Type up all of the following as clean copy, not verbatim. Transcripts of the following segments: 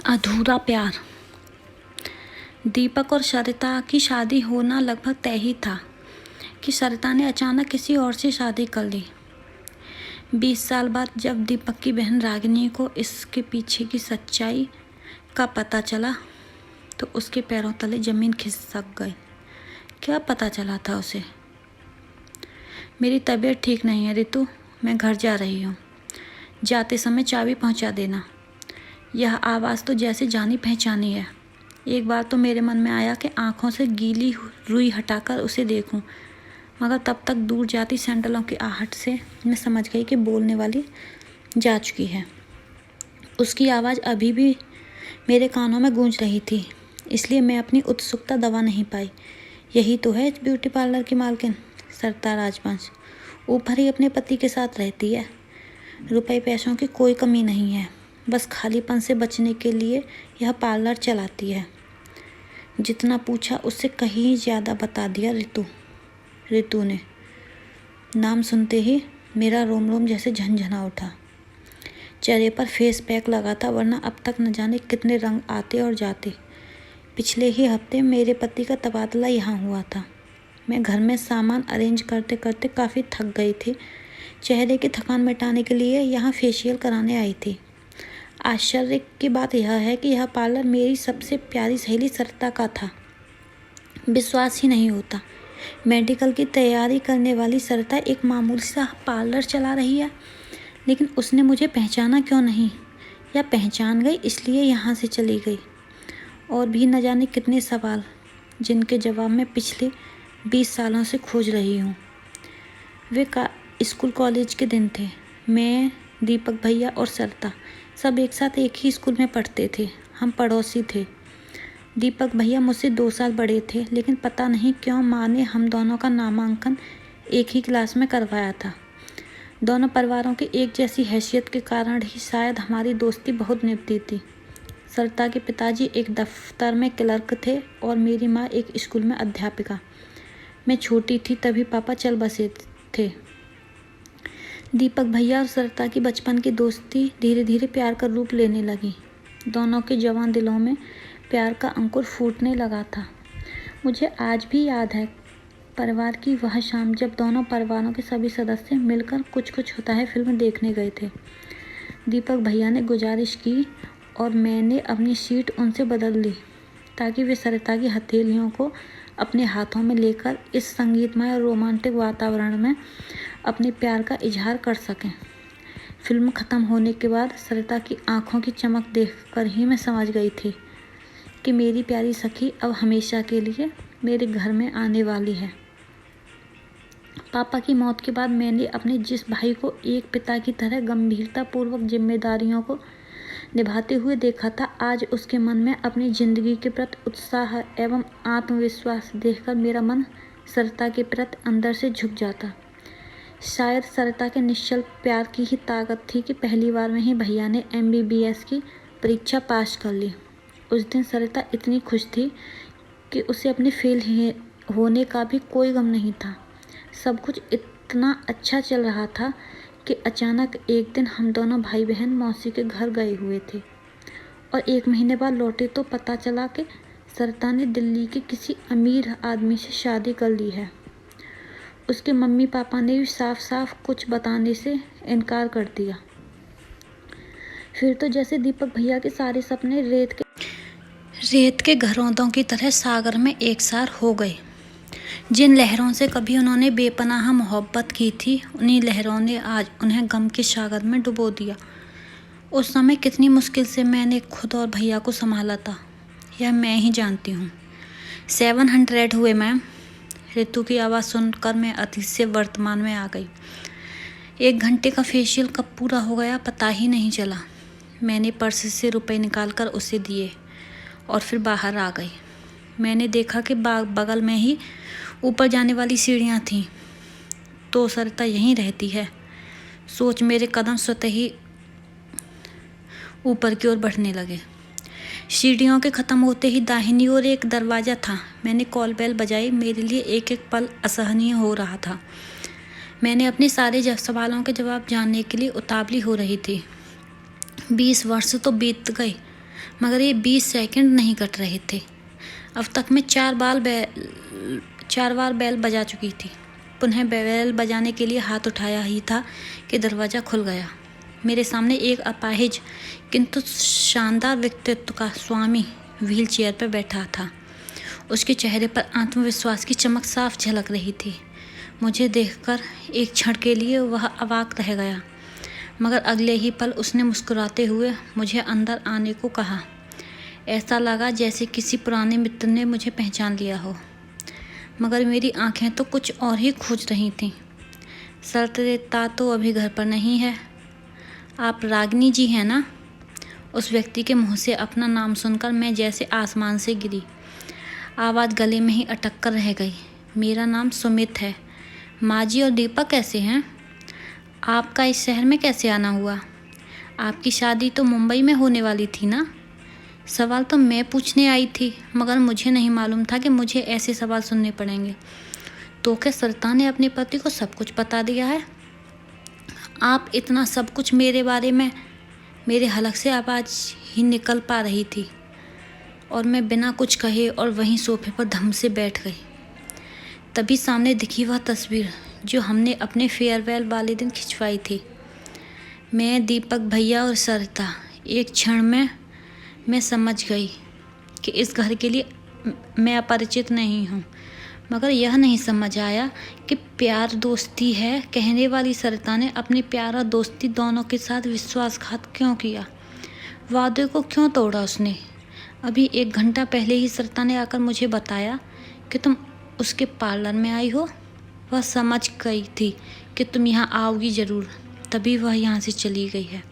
अधूरा प्यार। दीपक और सरिता की शादी होना लगभग तय ही था कि सरिता ने अचानक किसी और से शादी कर ली। 20 साल बाद जब दीपक की बहन रागिनी को इसके पीछे की सच्चाई का पता चला तो उसके पैरों तले जमीन खिसक गई। क्या पता चला था उसे? मेरी तबीयत ठीक नहीं है रितु, मैं घर जा रही हूँ। जाते समय चाबी पहुँचा देना। यह आवाज़ तो जैसे जानी पहचानी है। एक बार तो मेरे मन में आया कि आंखों से गीली रुई हटाकर उसे देखूं, मगर तब तक दूर जाती सैंडलों की आहट से मैं समझ गई कि बोलने वाली जा चुकी है। उसकी आवाज़ अभी भी मेरे कानों में गूंज रही थी, इसलिए मैं अपनी उत्सुकता दबा नहीं पाई। यही तो है ब्यूटी पार्लर की मालकिन, सरिता राजवंश। ऊपर ही अपने पति के साथ रहती है। रुपए पैसों की कोई कमी नहीं है, बस खालीपन से बचने के लिए यह पार्लर चलाती है। जितना पूछा उससे कहीं ज़्यादा बता दिया रितु ने। नाम सुनते ही मेरा रोम रोम जैसे झंझना उठा। चेहरे पर फेस पैक लगा था, वरना अब तक न जाने कितने रंग आते और जाते। पिछले ही हफ्ते मेरे पति का तबादला यहाँ हुआ था। मैं घर में सामान अरेंज करते करते काफ़ी थक गई थी। चेहरे की थकान मिटाने के लिए यहाँ फेशियल कराने आई थी। आश्चर्य की बात यह है कि यह पार्लर मेरी सबसे प्यारी सहेली सरिता का था। विश्वास ही नहीं होता, मेडिकल की तैयारी करने वाली सरिता एक मामूली सा पार्लर चला रही है। लेकिन उसने मुझे पहचाना क्यों नहीं, या पहचान गई इसलिए यहाँ से चली गई। और भी न जाने कितने सवाल जिनके जवाब मैं पिछले 20 सालों से खोज रही हूँ। वे स्कूल कॉलेज के दिन थे। मैं, दीपक भैया और सरिता सब एक साथ एक ही स्कूल में पढ़ते थे। हम पड़ोसी थे। दीपक भैया मुझसे 2 साल बड़े थे, लेकिन पता नहीं क्यों माँ ने हम दोनों का नामांकन एक ही क्लास में करवाया था। दोनों परिवारों की एक जैसी हैसियत के कारण ही शायद हमारी दोस्ती बहुत निभती थी। सरिता के पिताजी एक दफ्तर में क्लर्क थे और मेरी माँ एक स्कूल में अध्यापिका। मैं छोटी थी तभी पापा चल बसे थे। दीपक भैया और सरिता की बचपन की दोस्ती धीरे धीरे प्यार का रूप लेने लगी। दोनों के जवान दिलों में प्यार का अंकुर फूटने लगा था। मुझे आज भी याद है परिवार की वह शाम जब दोनों परिवारों के सभी सदस्य मिलकर कुछ होता है फिल्म देखने गए थे। दीपक भैया ने गुजारिश की और मैंने अपनी सीट उनसे बदल ली ताकि वे सरिता की हथेलियों को अपने हाथों में लेकर इस संगीतमय और रोमांटिक वातावरण में अपने प्यार का इजहार कर सकें। फिल्म ख़त्म होने के बाद सरिता की आंखों की चमक देखकर ही मैं समझ गई थी कि मेरी प्यारी सखी अब हमेशा के लिए मेरे घर में आने वाली है। पापा की मौत के बाद मैंने अपने जिस भाई को एक पिता की तरह गंभीरतापूर्वक जिम्मेदारियों को निभाते हुए देखा था, आज उसके मन में अपनी ज़िंदगी के प्रति उत्साह एवं आत्मविश्वास देखकर मेरा मन सरिता के प्रति अंदर से झुक जाता। शायद सरिता के निश्चल प्यार की ही ताकत थी कि पहली बार में ही भैया ने MBBS की परीक्षा पास कर ली। उस दिन सरिता इतनी खुश थी कि उसे अपने फेल होने का भी कोई गम नहीं था। सब कुछ इतना अच्छा चल रहा था कि अचानक एक दिन हम दोनों भाई बहन मौसी के घर गए हुए थे और 1 महीने बाद लौटे तो पता चला कि सरिता ने दिल्ली के किसी अमीर आदमी से शादी कर ली है। उसके मम्मी पापा ने भी साफ साफ कुछ बताने से इनकार कर दिया। फिर तो जैसे दीपक भैया के सारे सपने रेत के घरौंदों की तरह सागर में एकसार हो गए। जिन लहरों से कभी उन्होंने बेपनाह मोहब्बत की थी, उन्हीं लहरों ने आज उन्हें गम के सागर में डुबो दिया। उस समय कितनी मुश्किल से मैंने खुद और भैया को संभाला था, यह मैं ही जानती हूँ। 700 हुए मैम। रितु की आवाज़ सुनकर मैं अतीत से वर्तमान में आ गई। 1 घंटे का फेशियल कब पूरा हो गया पता ही नहीं चला। मैंने पर्स से रुपए निकालकर उसे दिए और फिर बाहर आ गई। मैंने देखा कि बगल में ही ऊपर जाने वाली सीढ़ियाँ थीं। तो सरिता यहीं रहती है। सोच मेरे कदम स्वतः ही ऊपर की ओर बढ़ने लगे। सीढ़ियों के ख़त्म होते ही दाहिनी ओर एक दरवाज़ा था। मैंने कॉल बेल बजाई। मेरे लिए एक एक पल असहनीय हो रहा था। मैंने अपने सारे सवालों के जवाब जानने के लिए उतावली हो रही थी। 20 वर्ष तो बीत गए, मगर ये 20 सेकंड नहीं कट रहे थे। अब तक मैं 4 बार बेल बजा चुकी थी। पुनः बेल बजाने के लिए हाथ उठाया ही था कि दरवाज़ा खुल गया। मेरे सामने एक अपाहिज किंतु शानदार व्यक्तित्व का स्वामी व्हील चेयर पर बैठा था। उसके चेहरे पर आत्मविश्वास की चमक साफ झलक रही थी। मुझे देखकर एक क्षण के लिए वह अवाक रह गया, मगर अगले ही पल उसने मुस्कुराते हुए मुझे अंदर आने को कहा। ऐसा लगा जैसे किसी पुराने मित्र ने मुझे पहचान लिया हो, मगर मेरी आंखें तो कुछ और ही खोज रही थीं। सरता तो अभी घर पर नहीं है। आप रागिनी जी हैं ना? उस व्यक्ति के मुंह से अपना नाम सुनकर मैं जैसे आसमान से गिरी। आवाज़ गले में ही अटक कर रह गई। मेरा नाम सुमित है। माँ जी और दीपक कैसे हैं? आपका इस शहर में कैसे आना हुआ? आपकी शादी तो मुंबई में होने वाली थी ना? सवाल तो मैं पूछने आई थी, मगर मुझे नहीं मालूम था कि मुझे ऐसे सवाल सुनने पड़ेंगे। तो क्या सरिता ने अपने पति को सब कुछ बता दिया है? आप इतना सब कुछ मेरे बारे में? मेरे हलक से आवाज़ ही निकल पा रही थी और मैं बिना कुछ कहे और वहीं सोफे पर धम से बैठ गई। तभी सामने दिखी वह तस्वीर जो हमने अपने फेयरवेल वाले दिन खिंचवाई थी। मैं, दीपक भैया और सरिता। एक क्षण में मैं समझ गई कि इस घर के लिए मैं अपरिचित नहीं हूँ, मगर यह नहीं समझ आया कि प्यार दोस्ती है कहने वाली सरिता ने अपने प्यार और दोस्ती दोनों के साथ विश्वासघात क्यों किया? वादे को क्यों तोड़ा उसने? अभी 1 घंटा पहले ही सरिता ने आकर मुझे बताया कि तुम उसके पार्लर में आई हो। वह समझ गई थी कि तुम यहाँ आओगी ज़रूर, तभी वह यहाँ से चली गई है।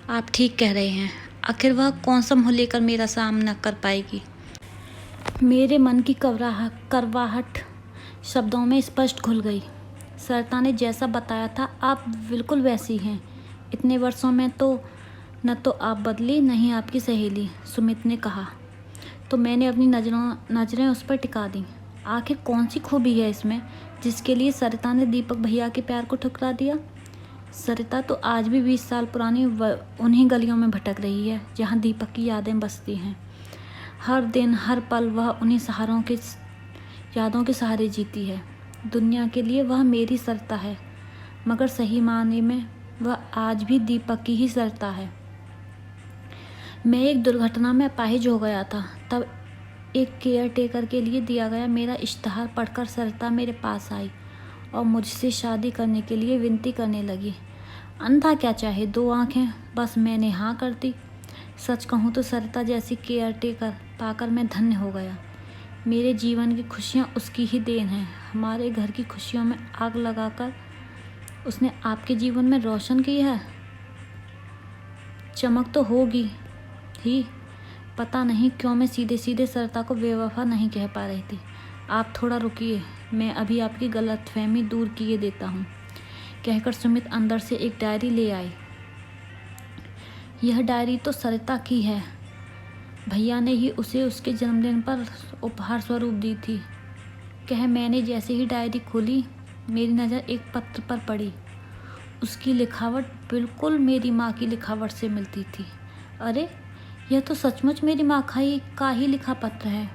आप ठीक कह रहे हैं। आखिर वह कौन सा मुँह लेकर मेरा सामना कर पाएगी? मेरे मन की करवाहट शब्दों में स्पष्ट घुल गई। सरिता ने जैसा बताया था आप बिल्कुल वैसी हैं। इतने वर्षों में तो न तो आप बदली, न ही आपकी सहेली, सुमित ने कहा। तो मैंने अपनी नज़रें उस पर टिका दी। आखिर कौन सी खूबी है इसमें जिसके लिए सरिता ने दीपक भैया के प्यार को ठुकरा दिया? सरिता तो आज भी 20 साल पुरानी उन्हीं गलियों में भटक रही है जहाँ दीपक की यादें बसती हैं। हर दिन हर पल वह उन्हीं यादों के सहारे जीती है। दुनिया के लिए वह मेरी सरिता है, मगर सही मायने में वह आज भी दीपक की ही सरिता है। मैं एक दुर्घटना में अपाहिज हो गया था। तब एक केयर टेकर के लिए दिया गया मेरा इश्तहार पढ़कर सरिता मेरे पास आई और मुझसे शादी करने के लिए विनती करने लगी। अंधा क्या चाहे 2 आँखें, बस मैंने हाँ कर दी। सच कहूँ तो सरिता जैसी केयर टेकर पाकर मैं धन्य हो गया। मेरे जीवन की खुशियाँ उसकी ही देन है। हमारे घर की खुशियों में आग लगाकर उसने आपके जीवन में रोशन की है। चमक तो होगी ही। पता नहीं क्यों मैं सीधे सीधे सरिता को बेवफा नहीं कह पा रही थी। आप थोड़ा रुकिए, मैं अभी आपकी गलतफहमी दूर किए देता हूँ, कहकर सुमित अंदर से एक डायरी ले आई। यह डायरी तो सरिता की है। भैया ने ही उसे उसके जन्मदिन पर उपहार स्वरूप दी थी। मैंने जैसे ही डायरी खोली, मेरी नज़र एक पत्र पर पड़ी। उसकी लिखावट बिल्कुल मेरी माँ की लिखावट से मिलती थी। अरे, यह तो सचमुच मेरी माँ का ही लिखा पत्र है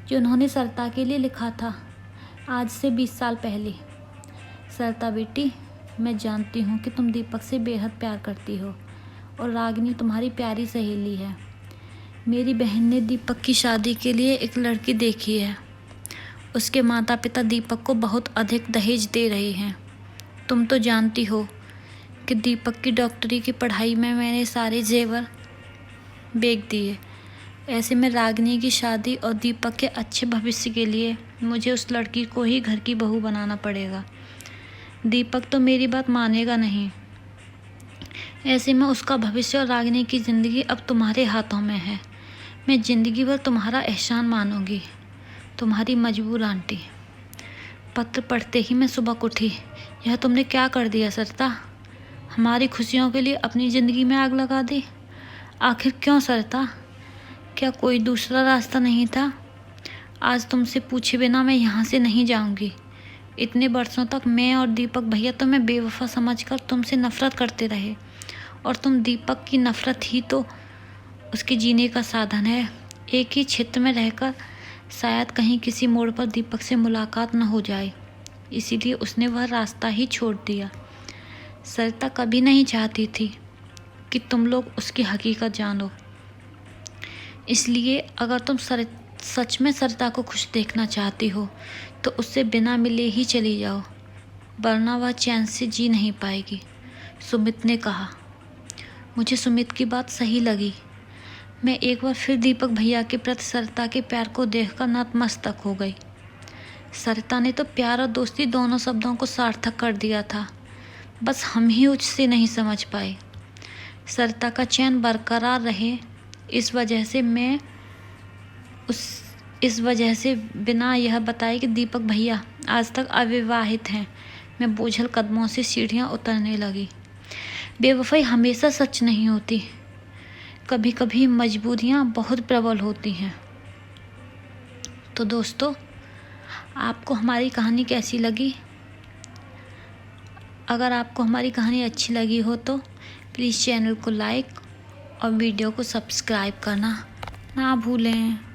जो उन्होंने सरिता के लिए लिखा था आज से 20 साल पहले। सरिता बेटी, मैं जानती हूँ कि तुम दीपक से बेहद प्यार करती हो और रागिनी तुम्हारी प्यारी सहेली है। मेरी बहन ने दीपक की शादी के लिए एक लड़की देखी है। उसके माता पिता दीपक को बहुत अधिक दहेज दे रहे हैं। तुम तो जानती हो कि दीपक की डॉक्टरी की पढ़ाई में मैंने सारे जेवर बेच दिए। ऐसे में रागिनी की शादी और दीपक के अच्छे भविष्य के लिए मुझे उस लड़की को ही घर की बहू बनाना पड़ेगा। दीपक तो मेरी बात मानेगा नहीं। ऐसे में उसका भविष्य और रागिनी की ज़िंदगी अब तुम्हारे हाथों में है। मैं ज़िंदगी भर तुम्हारा एहसान मानूंगी, तुम्हारी मजबूर आंटी। पत्र पढ़ते ही मैं सुबह उठी। यह तुमने क्या कर दिया सरिता? हमारी खुशियों के लिए अपनी ज़िंदगी में आग लगा दी। आखिर क्यों सरिता? क्या कोई दूसरा रास्ता नहीं था? आज तुमसे पूछे बिना मैं यहाँ से नहीं जाऊँगी। इतने वर्षों तक मैं और दीपक भैया तुम्हें बेवफा समझकर तुमसे नफ़रत करते रहे और तुम दीपक की नफ़रत ही तो उसके जीने का साधन है। एक ही क्षेत्र में रहकर शायद कहीं किसी मोड़ पर दीपक से मुलाकात न हो जाए, इसीलिए उसने वह रास्ता ही छोड़ दिया। सरिता कभी नहीं चाहती थी कि तुम लोग उसकी हकीकत जानो, इसलिए अगर तुम सच में सरिता को खुश देखना चाहती हो तो उससे बिना मिले ही चली जाओ, वरना वह चैन से जी नहीं पाएगी, सुमित ने कहा। मुझे सुमित की बात सही लगी। मैं एक बार फिर दीपक भैया के प्रति सरिता के प्यार को देखकर नतमस्तक हो गई। सरिता ने तो प्यार और दोस्ती दोनों शब्दों को सार्थक कर दिया था, बस हम ही उससे नहीं समझ पाए। सरिता का चैन बरकरार रहे, इस वजह से बिना यह बताए कि दीपक भैया आज तक अविवाहित हैं, मैं बोझल कदमों से सीढ़ियाँ उतरने लगी। बेवफाई हमेशा सच नहीं होती, कभी कभी मजबूरियाँ बहुत प्रबल होती हैं। तो दोस्तों, आपको हमारी कहानी कैसी लगी? अगर आपको हमारी कहानी अच्छी लगी हो तो प्लीज़ चैनल को लाइक और वीडियो को सब्सक्राइब करना ना भूलें।